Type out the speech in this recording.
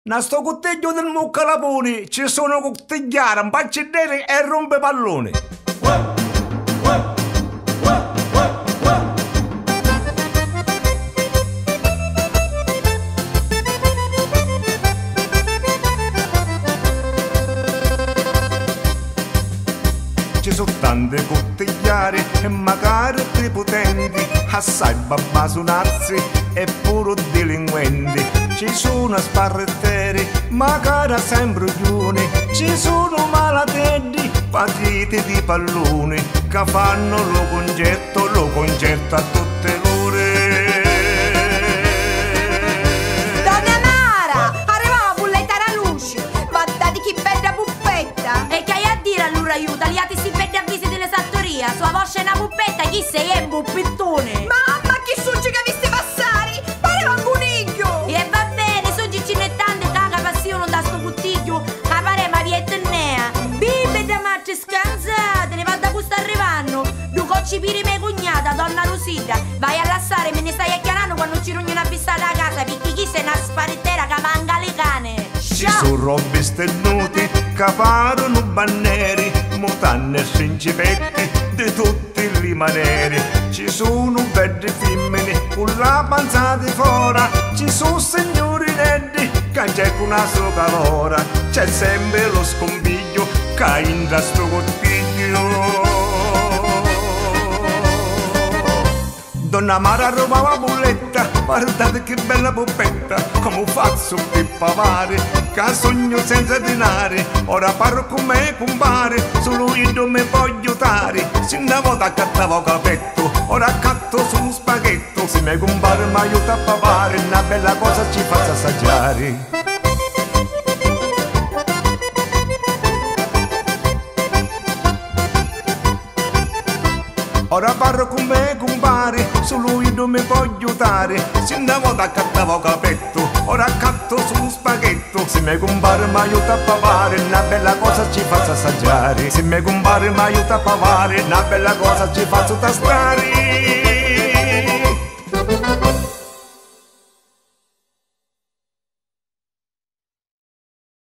Na sto cotteggio del Muccalaponi ci sono cottigliare, un neri e rompepalloni. Ci sono tante cottigliari e magari prepotenti, assai babbasonazzi e puro delinquenti. Ci sono sparretteri, magari sempre chiuni. Ci sono malatetti, patiti di palloni, che fanno lo concerto a tutte l'ore. Donna Mara, arrivava a bullettare a luce. Ma date che bella puppetta. E che hai a dire allora aiuta? Gli altri si vede a visita delle sartorie. Sua voce è una puppetta, chi sei? È un puppettone. Ma che suggi che viste passare? Pareva un coniglio. E va bene, sono ciccinettante caga passione da sto cuttiglio. Ma pare ma vietnea. Bimbe da matte scansate, ne vado a cui sta arrivando. Du cocci piri me cognata, donna Rosita. Vai a lassare, me ne stai acchiarando quando ci rogno una vistata a casa. Perché chi sei una sparettera che manca le cane. Ci sono robbi stennuti, che parono banneri, mutanne e principetti di tutti i maneri. Ci sono belli femmine con la panza di fora. Ci sono signori netti che c'è con una sola calora. C'è sempre lo scompiglio che intra sto cottiglio. Donna Mara rubava bulletta, guardate che bella puppetta, come faccio per pavare, che sogno senza denari, ora parlo con me compare, solo io non mi voglio aiutare, se una volta accattavo capetto, ora accatto su un spaghetto, se me compare mi aiuta a pavare, una bella cosa ci faccio assaggiare. Ora parlo con me compare, solo io non mi voglio aiutare. Se una volta accattavo capetto, ora accatto su un spaghetto. Se me compare mi aiuta a pavare, una bella cosa ci faccio assaggiare. Se me compare mi aiuta a pavare, una bella cosa ci faccio tastare.